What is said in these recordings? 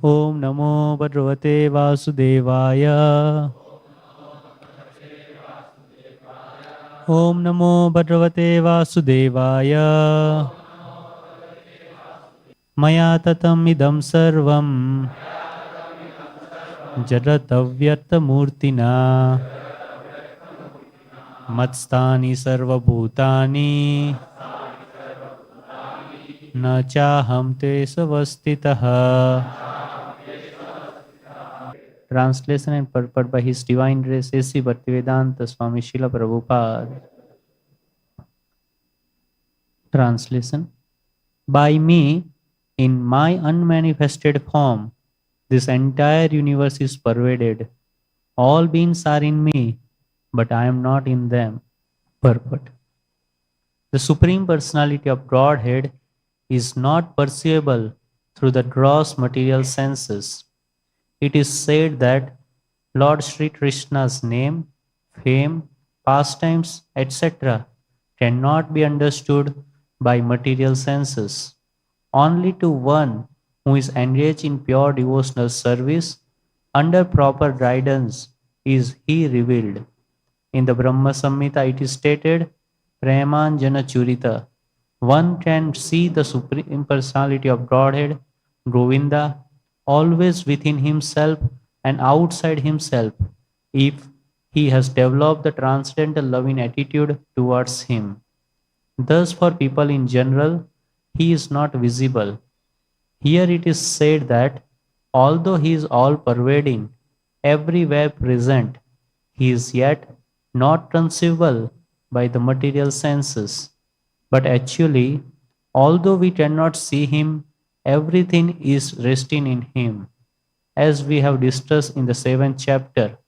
Om Namo Bhagavate Vasudevaya. Om Namo Bhagavate Vasudevaya. Maya tatam idam sarvam jadatavyarta murtina matstani sarvabhutani na chaham te savastitaha. Translation and purport by His Divine Grace A.C. Bhaktivedanta Swami Srila Prabhupada. Translation. By me, in my unmanifested form, this entire universe is pervaded. All beings are in me, but I am not in them. Purport. The Supreme Personality of Godhead is not perceivable through the gross material senses. It is said that Lord Sri Krishna's name, fame, pastimes, etc. cannot be understood by material senses. Only to one who is engaged in pure devotional service under proper guidance is he revealed. In the Brahma Samhita it is stated, Premanjana Churita. One can see the Supreme Personality of Godhead, Govinda, always within himself and outside himself, if he has developed the transcendental loving attitude towards him. Thus, for people in general, he is not visible. Here it is said that although he is all pervading, everywhere present, he is yet not conceivable by the material senses. But actually, although we cannot see him, everything is resting in him. As we have discussed in the 7th chapter,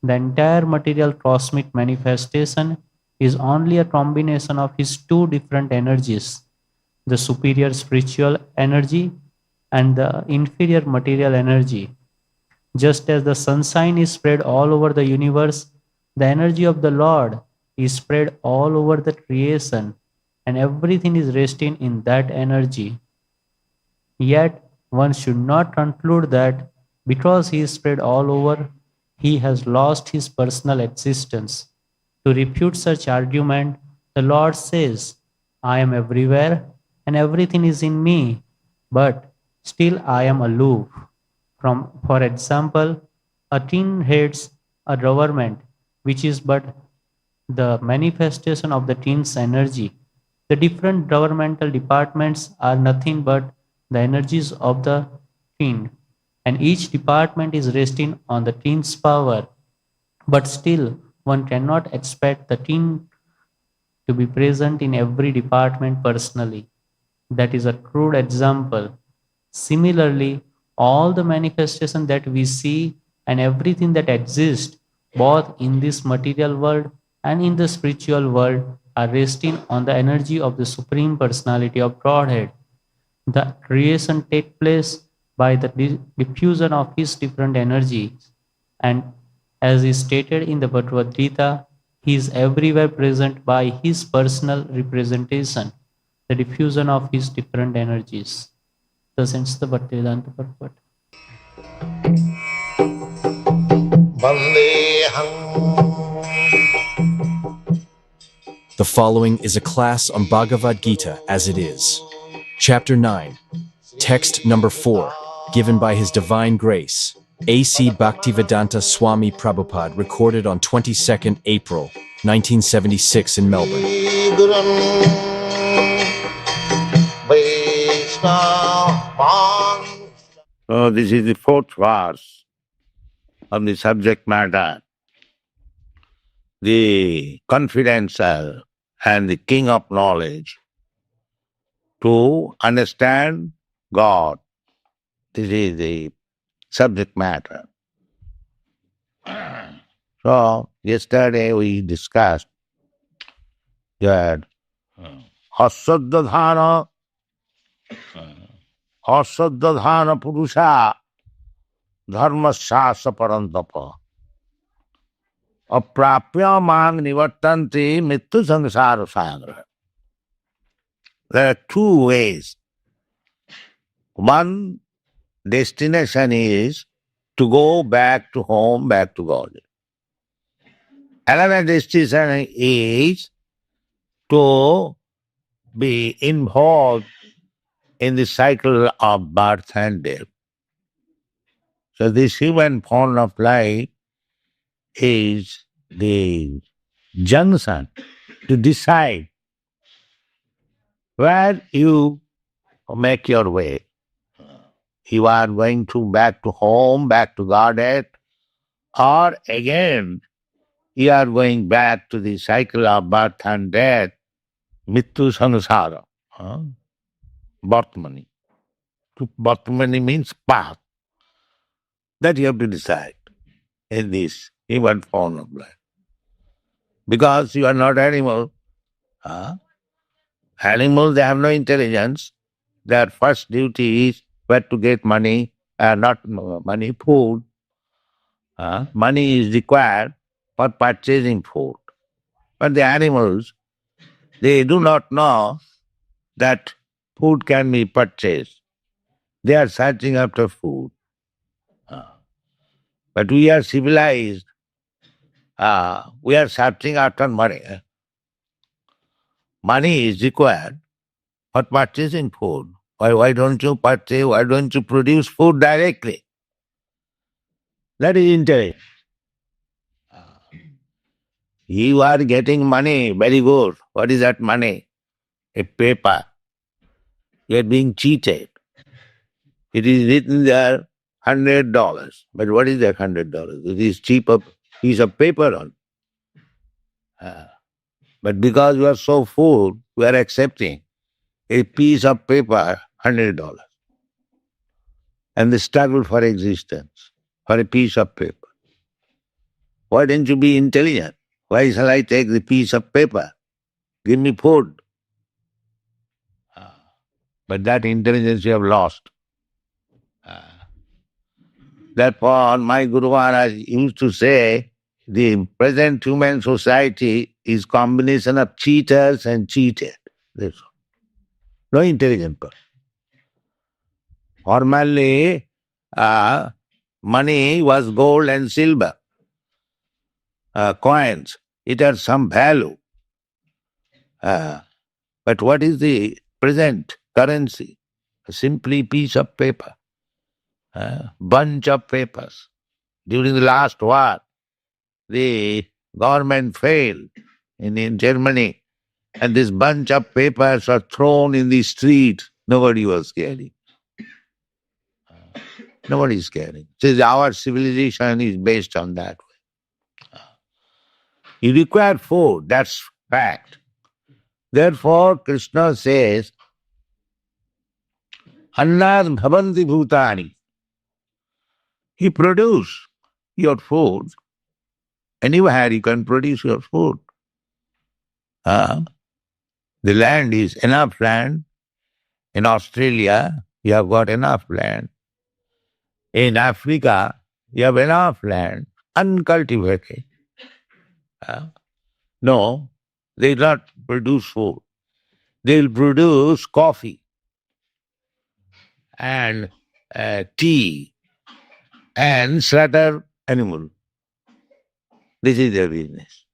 the entire material cosmic manifestation is only a combination of his two different energies, the superior spiritual energy and the inferior material energy. Just as the sunshine is spread all over the universe, the energy of the Lord is spread all over the creation, and everything is resting in that energy. Yet, one should not conclude that because he is spread all over, he has lost his personal existence. To refute such argument, the Lord says, I am everywhere and everything is in me, but still I am aloof. For example, a king heads a government which is but the manifestation of the king's energy. The different governmental departments are nothing but the energies of the king, and each department is resting on the king's power. But still, one cannot expect the king to be present in every department personally. That is a crude example. Similarly, all the manifestation that we see and everything that exists, both in this material world and in the spiritual world, are resting on the energy of the Supreme Personality of Godhead. The creation takes place by the diffusion of his different energies, and as is stated in the Bhagavad Gita, he is everywhere present by his personal representation, the diffusion of his different energies. Thus ends the Bhaktivedanta purport. The following is a class on Bhagavad Gita as it is. Chapter 9, Text number 4, given by His Divine Grace, A.C. Bhaktivedanta Swami Prabhupada, recorded on 22nd April, 1976 in Melbourne. So this is the fourth verse of the subject matter. The confidential and the king of knowledge to understand God. This is the subject matter. So yesterday we discussed that asaddhana purusha dharmasya parantapa aprapya mang nivartanti mittu sangsara sagra. There are two ways. One destination is to go back to home, back to God. Another destination is to be involved in the cycle of birth and death. So this human form of life is the junction to decide where you make your way. You are going to back to home, back to Godhead, or again you are going back to the cycle of birth and death, mittu samsara. Bhartmani. Bhartmani means path. That you have to decide in this human form of life. Because you are not animal. Animals, they have no intelligence. Their first duty is where to get money, not money, food. Money is required for purchasing food. But the animals, they do not know that food can be purchased. They are searching after food. But we are civilized. We are searching after money. Money is required for purchasing food. Why don't you purchase? Why don't you produce food directly? That is intelligence. You are getting money, very good. What is that money? A paper. You are being cheated. It is written there $100. But what is that $100? It is cheap piece of paper on. But because we are so full, we are accepting a piece of paper, $100. And the struggle for existence, for a piece of paper. Why don't you be intelligent? Why shall I take the piece of paper? Give me food. But that intelligence you have lost. Therefore, my Guru Maharaj used to say, the present human society is combination of cheaters and cheated. That's all. No intelligent person. Formerly, money was gold and silver, coins. It had some value. But what is the present currency? Simply piece of paper, bunch of papers. During the last war, the government failed in Germany, and this bunch of papers were thrown in the street. Nobody was caring. Nobody is caring. Says our civilization is based on that way. You require food, that's fact. Therefore, Krishna says, Annad bhavanti bhutani. You produce your food. Anywhere you can produce your food. The land is enough land. In Australia, you have got enough land. In Africa, you have enough land, uncultivated. No, they will not produce food. They will produce coffee and tea and slaughter animal. This is their business.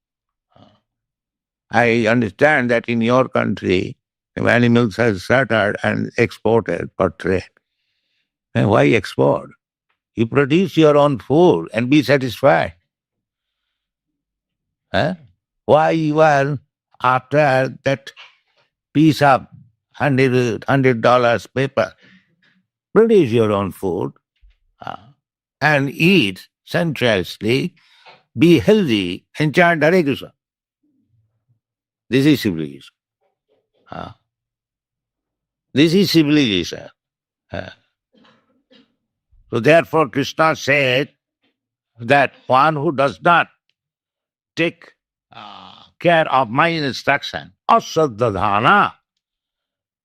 I understand that in your country, animals are slaughtered and exported for trade. And why export? You produce your own food and be satisfied. Why you are after that piece of $100 paper? Produce your own food and eat sensuously, be healthy and chant Hare Krishna. This is civilization. This is civilization. So therefore Krishna said that one who does not take care of my instruction, asaddhana,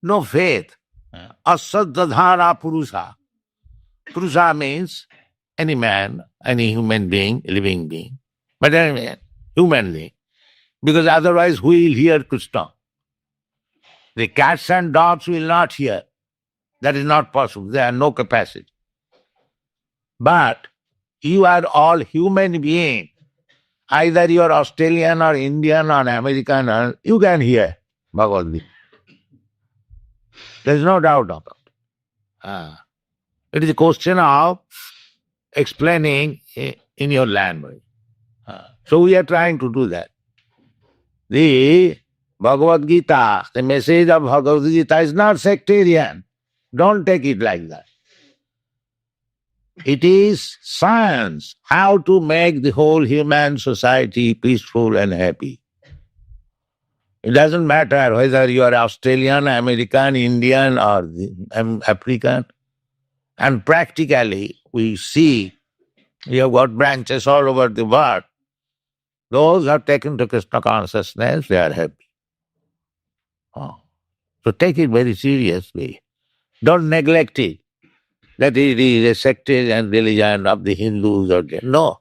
no faith, asaddhana purusha. Purusha means any man, any human being, living being, but any human being, because otherwise who will hear Krishna? The cats and dogs will not hear. That is not possible. They have no capacity. But you are all human beings. Either you are Australian or Indian or American, or you can hear Bhagavad Gita. There is no doubt about it. It is a question of explaining in your language. So we are trying to do that. The Bhagavad Gita, the message of Bhagavad Gita is not sectarian. Don't take it like that. It is science, how to make the whole human society peaceful and happy. It doesn't matter whether you are Australian, American, Indian, or African. And practically, we see you have got branches all over the world. Those who are taken to Krishna consciousness, they are happy. So take it very seriously. Don't neglect it. That it is a sectarian religion of the Hindus or no.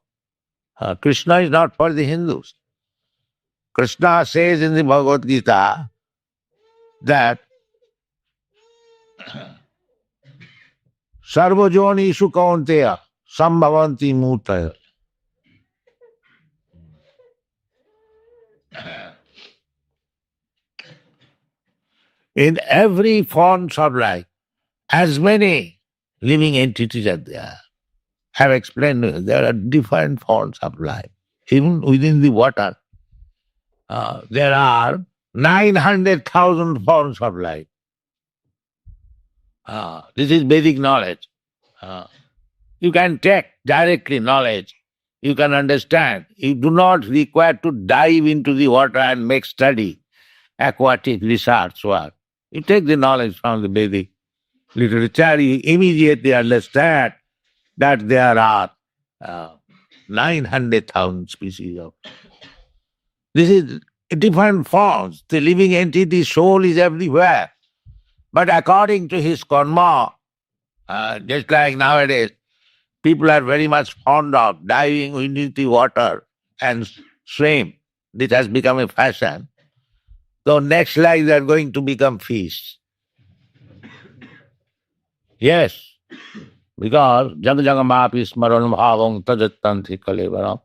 Krishna is not for the Hindus. Krishna says in the Bhagavad Gita that Sarvajonishu kaunteya sambhavanti mutaya. In every form of life, as many living entities are there. I have explained there are different forms of life. Even within the water, there are 900,000 forms of life. This is Vedic knowledge. You can take directly knowledge. You can understand. You do not require to dive into the water and make study, aquatic research work. You take the knowledge from the Vedic literature, you immediately understand that there are 900,000 species of. This is different forms. The living entity soul is everywhere. But according to his karma, just like nowadays, people are very much fond of diving into the water and swim. This has become a fashion. So next life they are going to become fish. Yes, because Jagajagamapi smaranam bhavang tajattanti kalevaram.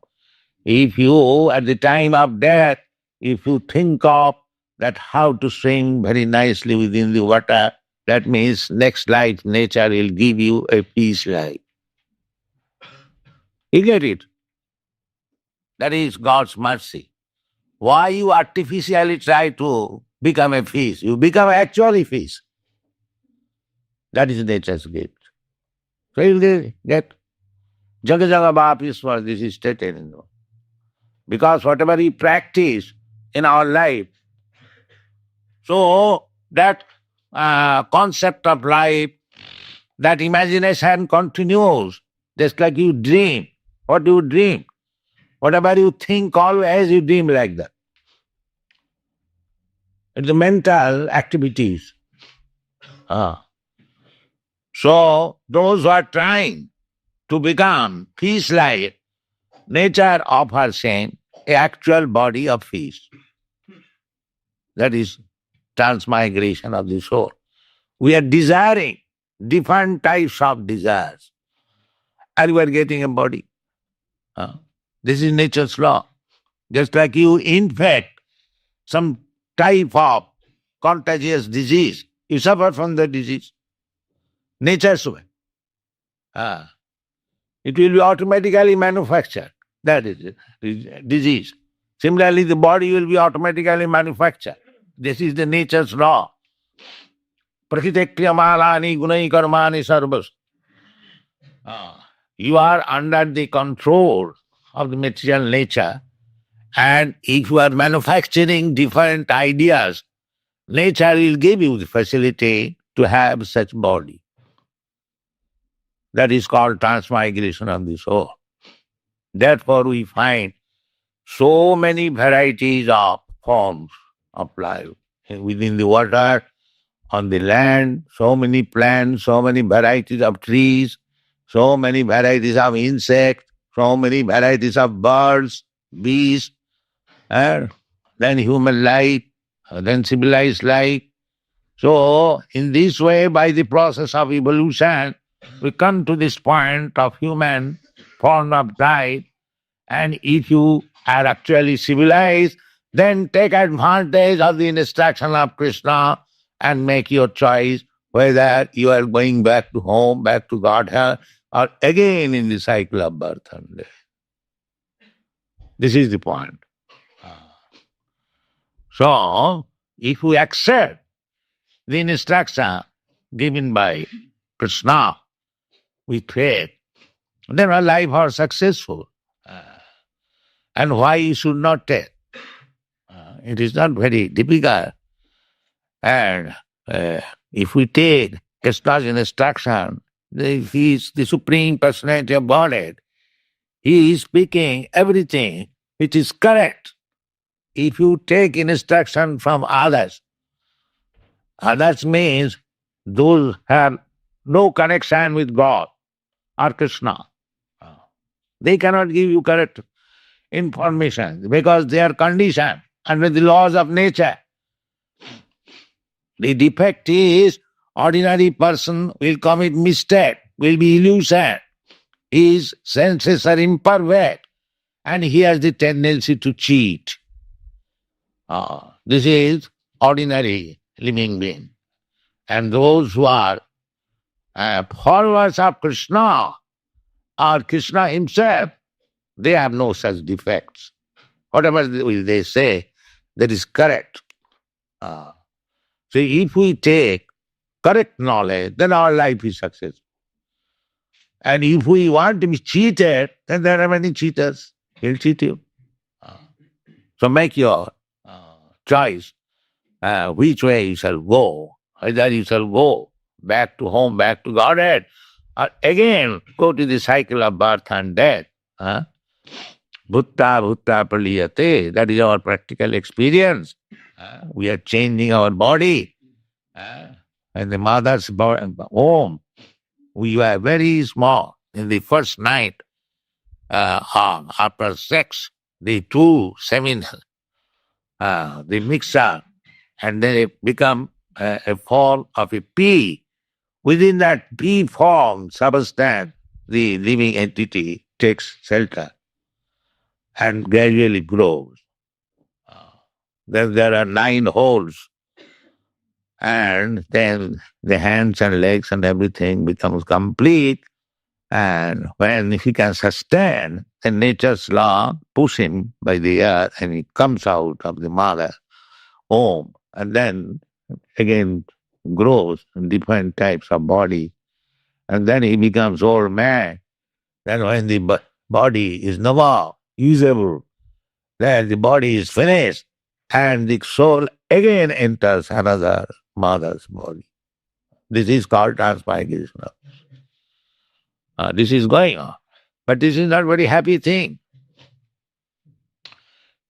If you, at the time of death, if you think of that how to swim very nicely within the water, that means next life nature will give you a peace life. You get it? That is God's mercy. Why you artificially try to become a fish? You become actually fish. That is nature's gift. So you will get Jagajagabhapiswar, this is stated in the. Because whatever we practice in our life, so that concept of life, that imagination continues, just like you dream. What do you dream? Whatever you think always, you dream like that. It's the mental activities. So those who are trying to become fish-like, nature offers him an actual body of fish. That is transmigration of the soul. We are desiring different types of desires, and we are getting a body. This is nature's law. Just like you infect some type of contagious disease, you suffer from the disease. Nature's way. It will be automatically manufactured. That is it, disease. Similarly, the body will be automatically manufactured. This is the nature's law. Prakritekriyamalani gunai karmani sarvas. You are under the control of the material nature, and if you are manufacturing different ideas, nature will give you the facility to have such body. That is called transmigration of the soul. Therefore, we find so many varieties of forms of life within the water, on the land, so many plants, so many varieties of trees, so many varieties of insects, so many varieties of birds, beasts, then human life, then civilized life. So, in this way, by the process of evolution, We come to this point of human form of life, and if you are actually civilized, then take advantage of the instruction of Krishna and make your choice whether you are going back to home, back to Godhead, or again in the cycle of birth and death. This is the point. So, if we accept the instruction given by Krishna with faith, then our life are successful. And why you should not take? It is not very difficult. And if we take Krishna's instruction, he is the Supreme Personality of Godhead. He is speaking everything which is correct. If you take instruction from others, others means those have no connection with God or Krishna. They cannot give you correct information because they are conditioned under the laws of nature. The defect is ordinary person will commit mistake, will be illusion. His senses are imperfect and he has the tendency to cheat. This is ordinary living being. And those who are followers of Krishna or Krishna himself, they have no such defects. Whatever they say, that is correct. So if we take correct knowledge, then our life is successful. And if we want to be cheated, then there are many cheaters. He'll cheat you. So make your choice which way you shall go. Either you shall go back to home, back to Godhead, or again go to the cycle of birth and death. Bhutta bhutta praliyate. That is our practical experience. We are changing our body. And the mother's womb, we were very small. In the first night after sex, the two semen, they mix up, and then it become a form of a pea. Within that pea form substance, the living entity takes shelter and gradually grows. Then there are 9 holes, and then the hands and legs and everything becomes complete. And when he can sustain, then nature's law push him by the earth, and he comes out of the mother womb, and then again grows in different types of body. And then he becomes old man. Then when the body is no more usable, then the body is finished, and the soul again enters another mother's body. This is called transmigration. This is going on. But this is not a very happy thing.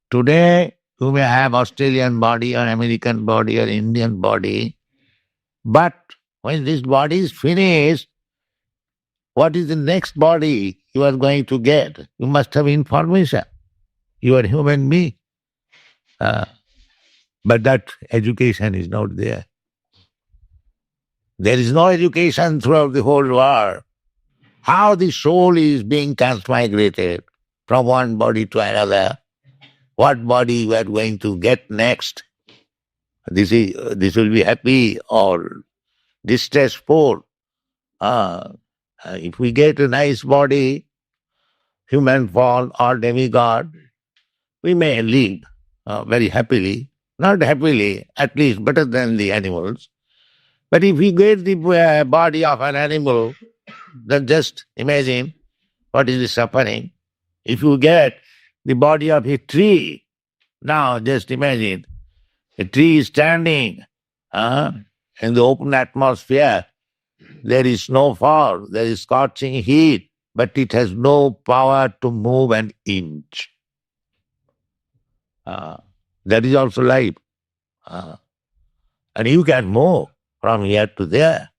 Today, you may have Australian body or American body or Indian body, but when this body is finished, what is the next body you are going to get? You must have information. You are human being. But that education is not there. There is no education throughout the whole world. How the soul is being transmigrated from one body to another, what body you are going to get next. This will be happy or distressful. If we get a nice body, human form or demigod, we may live very happily. Not happily, at least better than the animals. But if we get the body of an animal, then just imagine what is the suffering. If you get the body of a tree, now just imagine a tree is standing in the open atmosphere. There is snowfall, there is scorching heat, but it has no power to move an inch. That is also life. And you can move from here to there,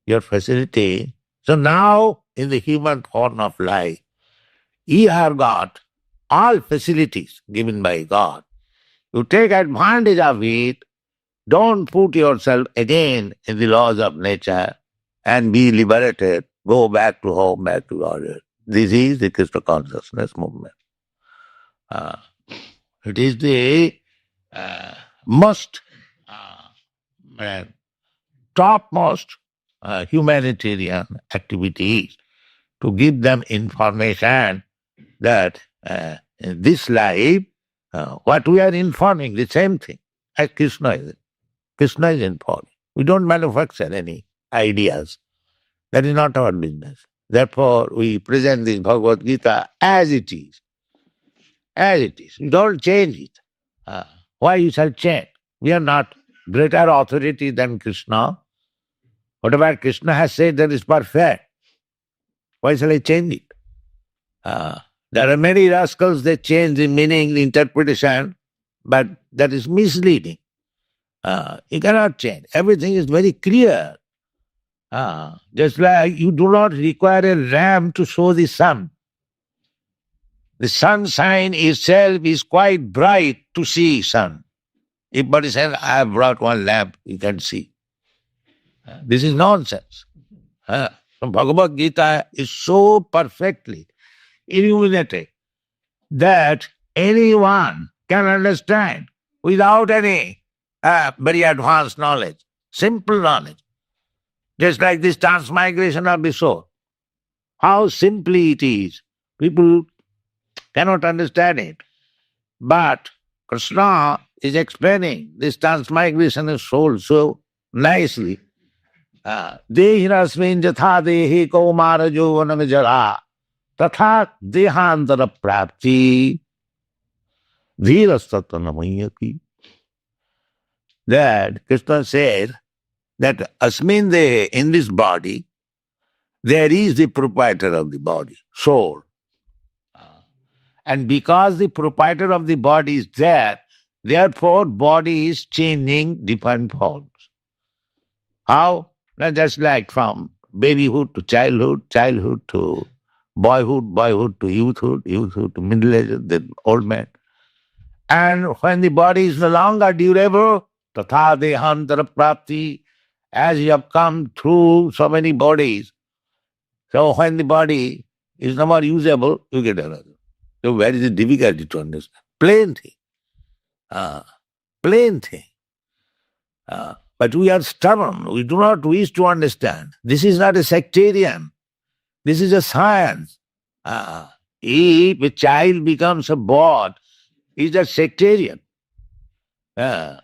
your facility. So now, in the human form of life, you have got all facilities given by God. You take advantage of it. Don't put yourself again in the laws of nature and be liberated go back to home, back to order. This is the Krishna consciousness movement. It is the most topmost humanitarian activities to give them information that in this life, what we are informing, the same thing as Krishna is. Krishna is informing. We don't manufacture any ideas. That is not our business. Therefore, we present this Bhagavad Gita as it is. As it is. You don't change it. Why you shall change? We are not greater authority than Krishna. Whatever Krishna has said, that is perfect. Why shall I change it? There are many rascals that change the meaning, the interpretation, but that is misleading. You cannot change. Everything is very clear. Just like you do not require a lamp to show the sun. The sunshine itself is quite bright to see sun. If somebody says, I have brought one lamp, you can see. This is nonsense. So Bhagavad Gita is so perfectly illuminated that anyone can understand without any very advanced knowledge, simple knowledge. Just like this transmigration of the soul. How simply it is. People cannot understand it. But Krishna is explaining this transmigration of soul so nicely. Dehirasmin jatha dehi kaumara jovanam jara tatha dehantara prapti dhirastatanamayati. That Krishna said that asmin dehe, in this body, there is the proprietor of the body, soul. And because the proprietor of the body is there, therefore body is changing different forms. How? Not just like from babyhood to childhood, childhood to boyhood, boyhood to youthhood, youthhood to middle age, then old man. And when the body is no longer durable, tatha dehantara prapti, as you have come through so many bodies, so when the body is no more usable, you get another. So where is the difficulty to understand? Plain thing. Plain thing. But we are stubborn. We do not wish to understand. This is not a sectarian. This is a science. If a child becomes a boy, he is a sectarian. The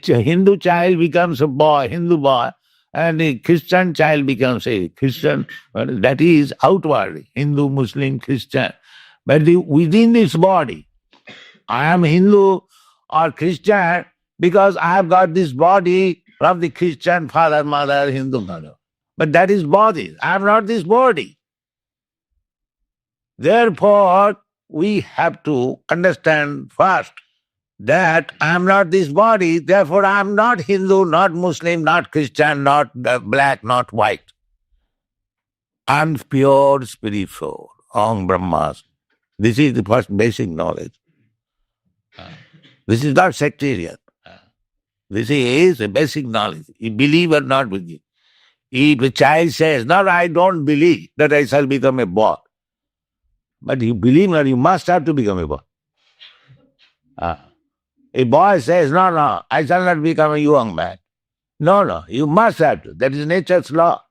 Hindu child becomes a boy, Hindu boy, and the Christian child becomes a Christian. That is outwardly, Hindu, Muslim, Christian. But within this body, I am Hindu or Christian because I have got this body from the Christian father, mother, Hindu mother. But that is body. I am not this body. Therefore, we have to understand first that I am not this body, therefore I am not Hindu, not Muslim, not Christian, not black, not white. I am pure spirit soul, Om Brahmasmi. This is the first basic knowledge. This is not sectarian. This is a basic knowledge. You believe or not believe. If a child says, no, I don't believe that I shall become a boy. But you believe or you must have to become a boy. A boy says, no, I shall not become a young man. No, you must have to. That is nature's law.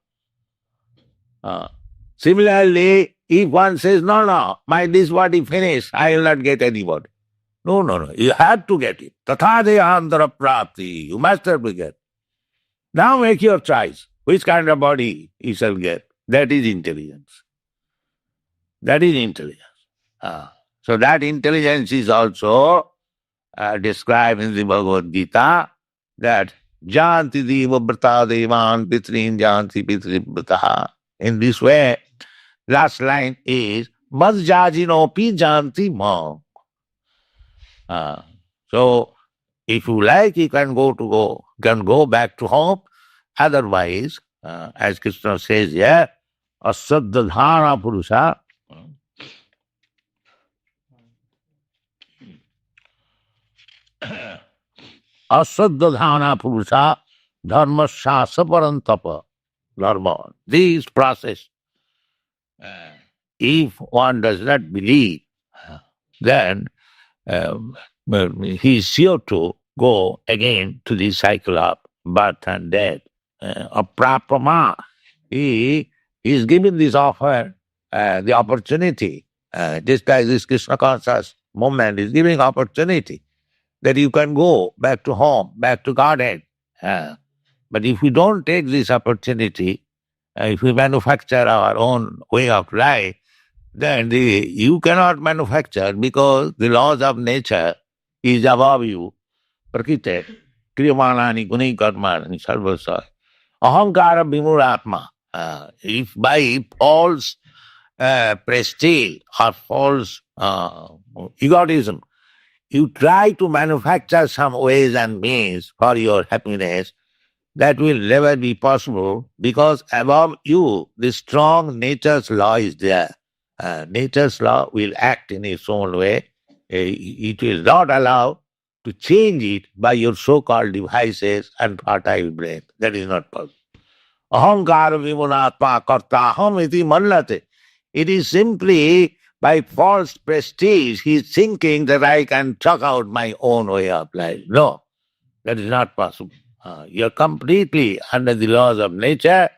Similarly, if one says, no, this body finished, I will not get anybody. No, you have to get it. Tatha dehantara prapti. You must have to get. Now make your choice. Which kind of body you shall get. That is intelligence. That is intelligence. So that intelligence is also described in the Bhagavad Gita, that janti deva brata devan pitrin janti pitri brataha. In this way, last line is madjajinopi janti mam. So if you like, you can go back to home. Otherwise, as Krishna says here, asaddhana purusha. Asaddhana purusha dharma shasa parantapa. Dharma. This process If one does not believe, then he is sure to go again to the cycle of birth and death. Of prapama, he is given this offer, the opportunity, just like this Krishna conscious movement is giving opportunity that you can go back to home, back to Godhead. But if we don't take this opportunity, if we manufacture our own way of life, then you cannot manufacture because the laws of nature is above you. Prakriti, kriyamanani guni karmani sarvasa. Ahankara vimuratma. If by false prestige or false egotism, you try to manufacture some ways and means for your happiness, that will never be possible because above you, the strong nature's law is there. Nature's law will act in its own way. It will not allow to change it by your so-called devices and fertile brain. That is not possible. Ahankara vimunatma kartaham iti mannate. It is simply by false prestige he is thinking that I can chuck out my own way of life. No, that is not possible. You are completely under the laws of nature,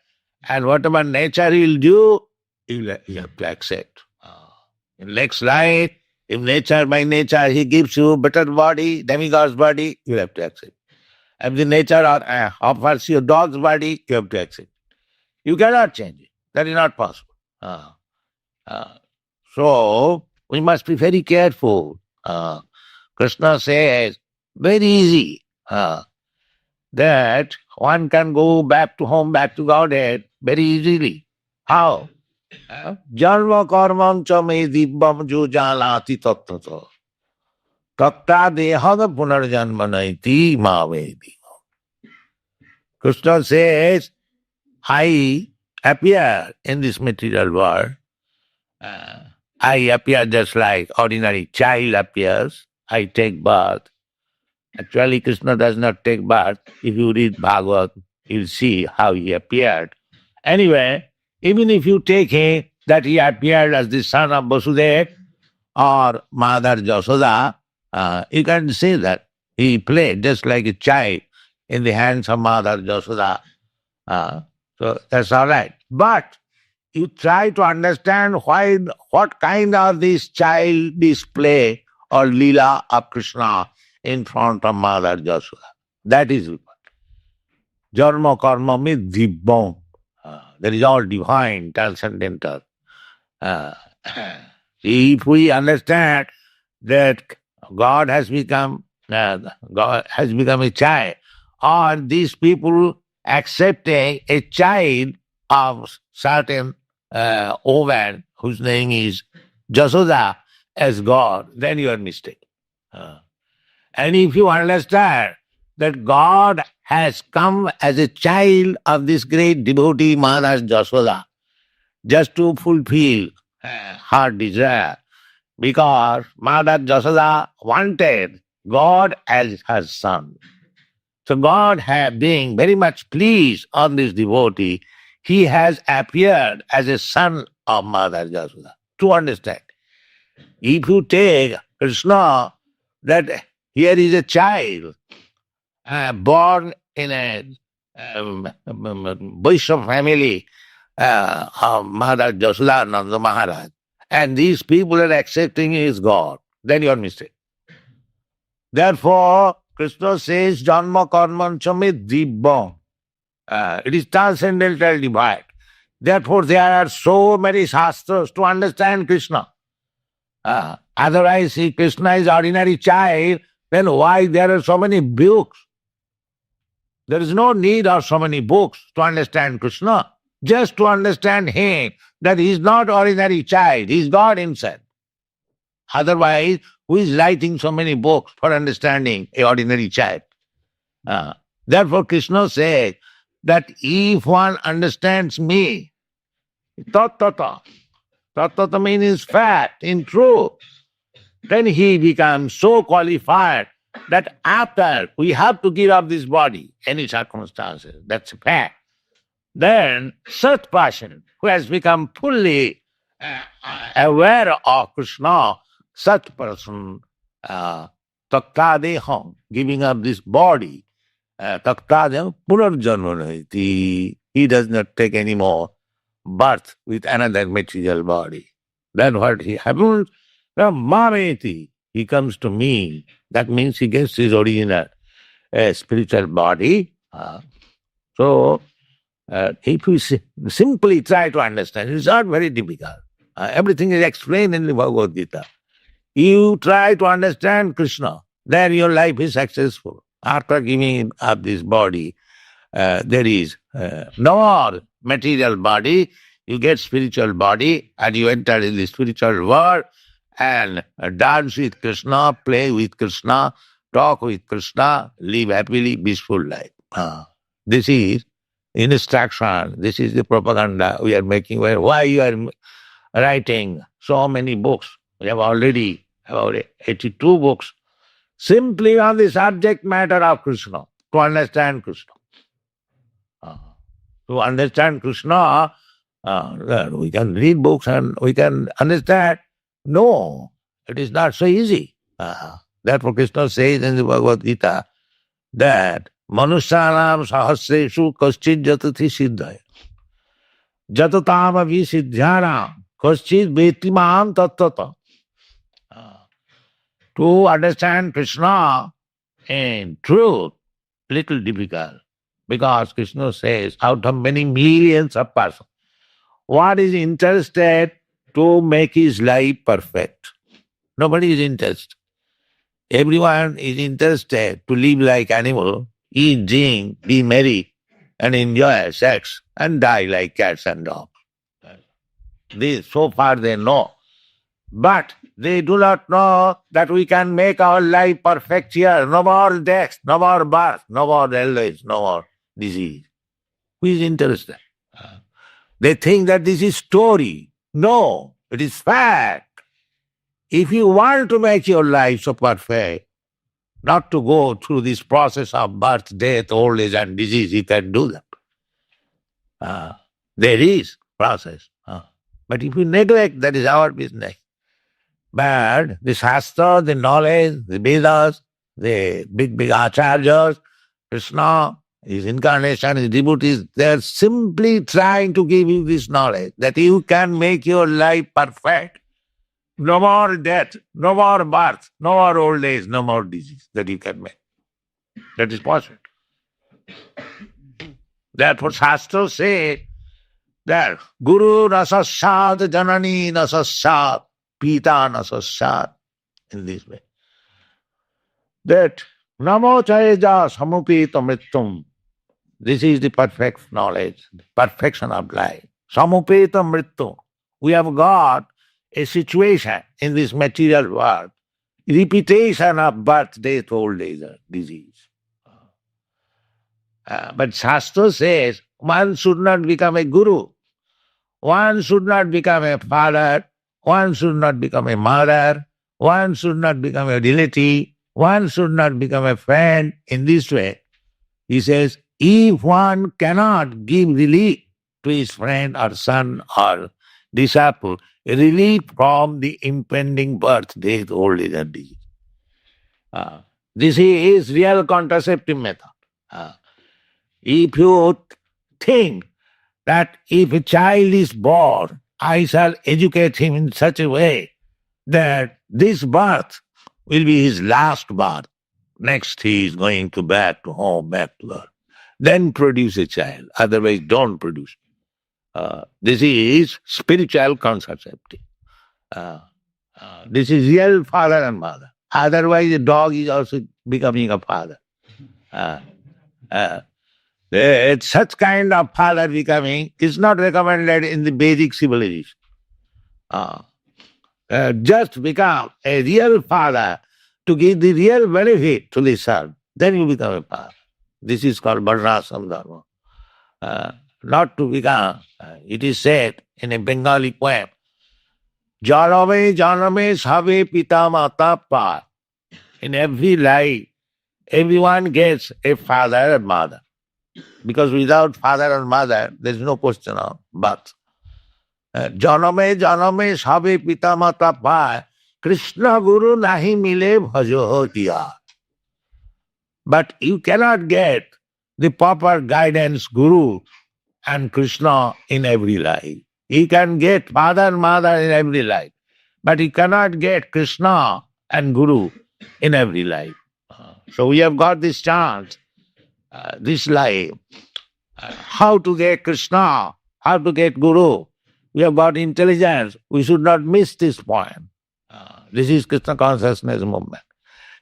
and whatever nature will do, you have to accept. In next life, if nature by nature he gives you better body, demigod's body, you have to accept. If the nature offers you dog's body, you have to accept. You cannot change it. That is not possible. So we must be very careful. Krishna says, very easy. That one can go back to home, back to Godhead very easily. How? Janma karmancha me dibbam jo jalati tattata. Tatta dehada punarjanma naiti ma vedi. Krishna says, I appear in this material world. I appear just like ordinary child appears. I take birth. Actually, Krishna does not take birth. If you read Bhagavad, you'll see how he appeared. Anyway, even if you take him that he appeared as the son of Vasudeva or Mother Jasoda, you can say that he played just like a child in the hands of Mother Jasoda. So that's all right. But you try to understand what kind of this child display or Leela of Krishna in front of Mother Jasoda. That is Jarma karma me dibbam. That is all divine, transcendental. If we understand that God has become a child, or these people accepting a child of certain woman whose name is Jasoda as God, then you are mistaken. And if you understand that God has come as a child of this great devotee Mother Jasoda just to fulfill her desire, because Mother Jasoda wanted God as her son. So God, being very much pleased on this devotee, he has appeared as a son of Mother Jasoda. To understand, if you take Krishna, that here is a child born in a Vaishnav family of Mother Jasoda Nanda Maharaj, and these people are accepting him as God, then you are mistaken. Therefore, Krishna says, Janma karmancha me dibbam. It is transcendental divide. Therefore, there are so many shastras to understand Krishna. Otherwise, if Krishna is ordinary child, then why there are so many books? There is no need of so many books to understand Krishna. Just to understand him, that he is not ordinary child, he is God himself. Otherwise, who is writing so many books for understanding an ordinary child? Therefore, Krishna says that if one understands me, tattata, tattata means fact, in truth, then he becomes so qualified that after we have to give up this body, any circumstances, that's a fact. Then such person who has become fully aware of Krishna, such person, taktadeham, giving up this body, taktadeham punarjanmanati, he does not take any more birth with another material body. Then what he happens? Mameti, he comes to me. That means he gets his original spiritual body. So, if we simply try to understand, it's not very difficult. Everything is explained in the Bhagavad Gita. You try to understand Krishna, then your life is successful. After giving up this body, there is no more material body. You get spiritual body and you enter in the spiritual world and dance with Krishna, play with Krishna, talk with Krishna, live happily, peaceful life. This is instruction. This is the propaganda we are making. Why you are writing so many books? We have already about 82 books simply on the subject matter of Krishna, to understand Krishna. To understand Krishna, we can read books and we can understand. No, it is not so easy. Therefore Krishna says in the Bhagavad Gita that Manusyanam sahasreshu kaschid jatati siddhaya jatatam avi siddhyanam kaschid vetimam tattata. To understand Krishna in truth, little difficult. Because Krishna says, out of many millions of persons, one is interested to make his life perfect. Nobody is interested. Everyone is interested to live like animal, eat, drink, be merry, and enjoy sex, and die like cats and dogs. This, so far they know. But they do not know that we can make our life perfect here. No more death, no more birth, no more old age, no more disease. Who is interested? They think that this is story. No, it is fact. If you want to make your life so perfect, not to go through this process of birth, death, old age and disease, you can do that. There is process. But if you neglect, that is our business. But the Shastra, the knowledge, the Vedas, the big acharyas, Krishna, his incarnation, his devotees, they are simply trying to give you this knowledge that you can make your life perfect. No more death, no more birth, no more old age, no more disease that you can make. That is possible. Therefore, Shastra say that Guru nasasyat, Janani nasasyat, Pita nasasyat, in this way. That Namo Chayeja Samupita Mrityum. This is the perfect knowledge, the perfection of life. Samupeta Mrityu. We have got a situation in this material world, repetition of birth, death, old age, disease. But Shastra says one should not become a guru, one should not become a father, one should not become a mother, one should not become a relative, one should not become a friend in this way. He says, if one cannot give relief to his friend or son or disciple, relief from the impending birth, death, old age and disease. This is real contraceptive method. If you think that if a child is born, I shall educate him in such a way that this birth will be his last birth. Next he is going to back to home, back to earth. Then produce a child. Otherwise don't produce. This is spiritual contraceptive. This is real father and mother. Otherwise a dog is also becoming a father. Such kind of father becoming is not recommended in the Vedic civilization. Just become a real father to give the real benefit to the son. Then you become a father. This is called Varnashram Dharma. Not to become, it is said in a Bengali poem, Janame janame sabe pita mata pa. In every life, everyone gets a father and mother. Because without father and mother, there is no question of birth. Janame janame sabe pita mata pa Krishna Guru nahi mile bhajo diya. But you cannot get the proper guidance, Guru and Krishna in every life. You can get father and mother in every life, but you cannot get Krishna and Guru in every life. So we have got this chance, this life, how to get Krishna, how to get Guru. We have got intelligence. We should not miss this point. This is Krishna consciousness movement.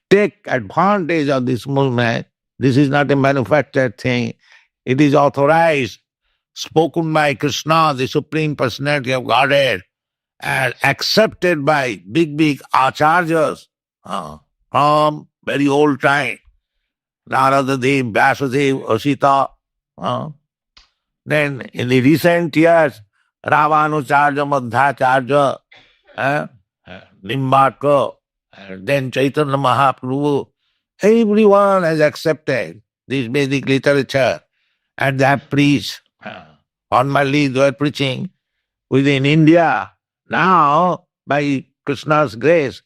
Take advantage of this movement. This is not a manufactured thing. It is authorized, spoken by Krishna, the Supreme Personality of Godhead, and accepted by big acharyas from very old time. Narada Dev, Vyasadev, Asita. Then in the recent years, Ravanucharya, Madhacharya, Nimbarka, then Chaitanya Mahaprabhu, everyone has accepted this Vedic literature and they have preached. Formally they were preaching within India. Now, by Krishna's grace,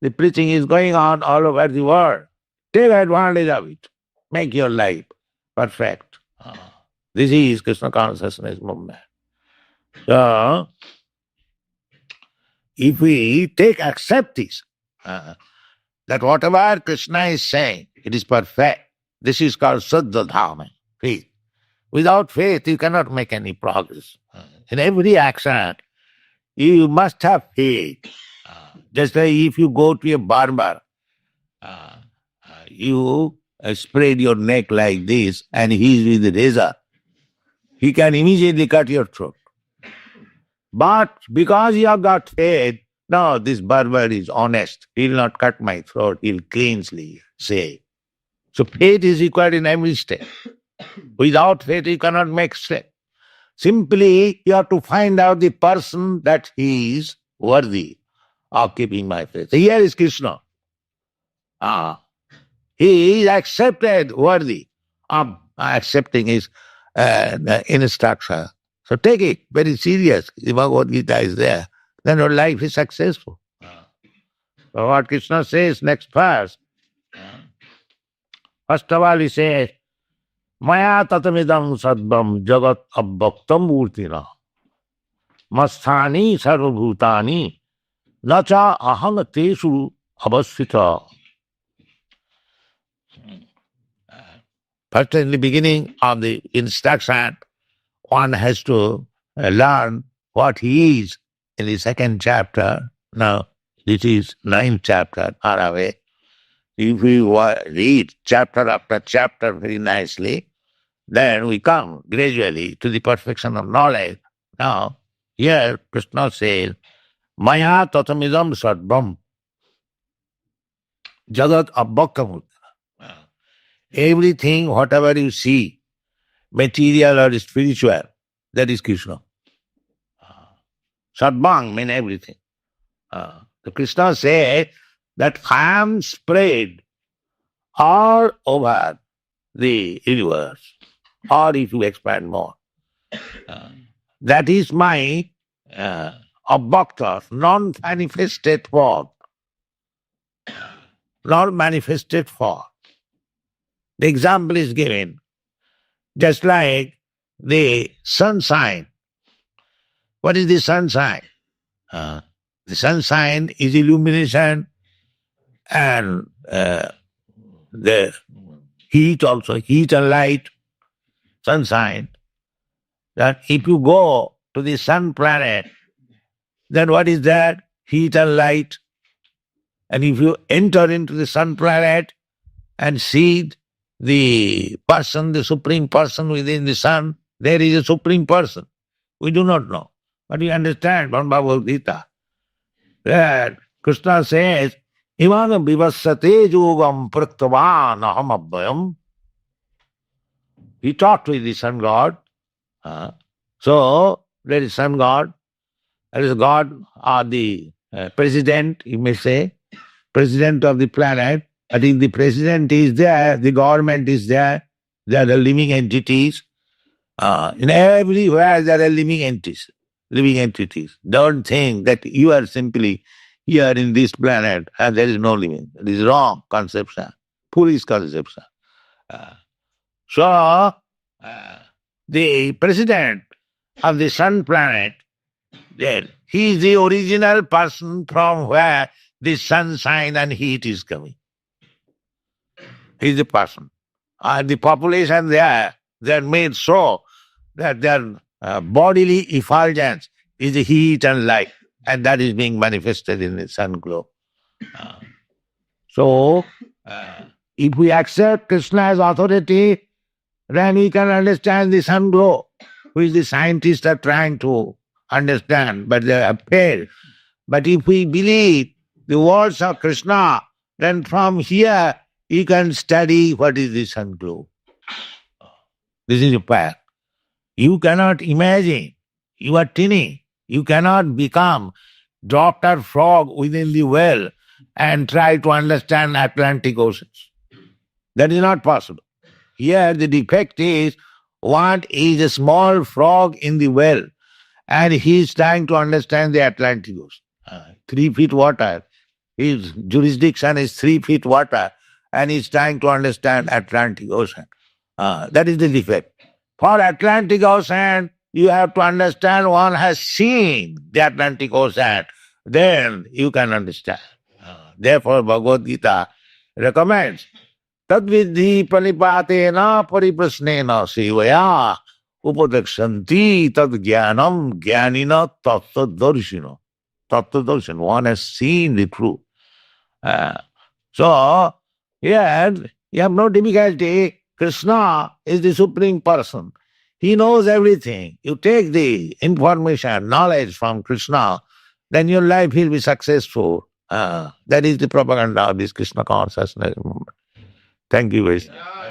the preaching is going on all over the world. Take advantage of it. Make your life perfect. This is Krishna consciousness movement. So, if we accept this, that whatever Krishna is saying, it is perfect. This is called Saddha Dhamma, faith. Without faith, you cannot make any progress. In every action, you must have faith. Just like if you go to a barber, you spread your neck like this and he is with the razor, he can immediately cut your throat. But because you have got faith, no, this barber is honest. He will not cut my throat. He will cleanly say. So faith is required in every step. Without faith, you cannot make step. Simply, you have to find out the person that he is worthy of keeping my faith. Here is Krishna. He is accepted, worthy of accepting his instruction. So take it very serious. The Bhagavad Gita is there. Then your life is successful. So what Krishna says next verse. First of all, he says, Maya tatamidam sadvam jagat abbhaktam murtina masthani sarvabhutani nacha aham teshu avasthita. First, in the beginning of the instruction, one has to learn what he is. In the second chapter, now this is 9th chapter, far away. If we read chapter after chapter very nicely, then we come gradually to the perfection of knowledge. Now, here Krishna says, Maya tatamidam sarvam jagat abbhaktam. Everything, whatever you see, material or spiritual, that is Krishna. Sarvang means everything. The Krishna says that I am spread all over the universe, or if you expand more. That is my abhakta, non-manifested form. Non-manifested form. The example is given, just like the sunshine. What is the sunshine? The sunshine is illumination and the heat also, heat and light, sunshine. That if you go to the sun planet, then what is that? Heat and light. And if you enter into the sun planet and see the person, the supreme person within the sun, there is a supreme person. We do not know. But you understand from Bhagavad Gita that Krishna says, Imana vivassate yogam praktavan aham abhayam. He talked with the sun god. So, there is sun god. There is God or the president, you may say, president of the planet. I think the president is there, the government is there, they are the living entities. In everywhere there are living entities. living entities. Don't think that you are simply here in this planet and there is no living. It is wrong conception, foolish conception. So, the president of the sun planet, there, he is the original person from where the sunshine and heat is coming. He is the person. And the population there, they are made so that their bodily effulgence is the heat and light, and that is being manifested in the sun glow. So, if we accept Krishna as authority, then we can understand the sun glow, which the scientists are trying to understand, but they have failed. But if we believe the words of Krishna, then from here you can study what is the sun glow. This is a fact. You cannot imagine. You are tiny. You cannot become Dr. Frog within the well and try to understand Atlantic oceans. That is not possible. Here the defect is, one is a small frog in the well and he is trying to understand the Atlantic Ocean. 3 feet water. His jurisdiction is 3 feet water and he is trying to understand Atlantic Ocean. That is the defect. For Atlantic Ocean, you have to understand one has seen the Atlantic Ocean. Then you can understand. Therefore, Bhagavad Gita recommends Tadvidhi panipatena pariprasnena sevaya upadakshanti tad jnanam jnanina tattvadarshina. Tattvadarshina, one has seen the truth. So, here you have no difficulty. Krishna is the Supreme Person. He knows everything. You take the information, knowledge from Krishna, then your life will be successful. That is the propaganda of this Krishna consciousness movement. Thank you, Vishnu.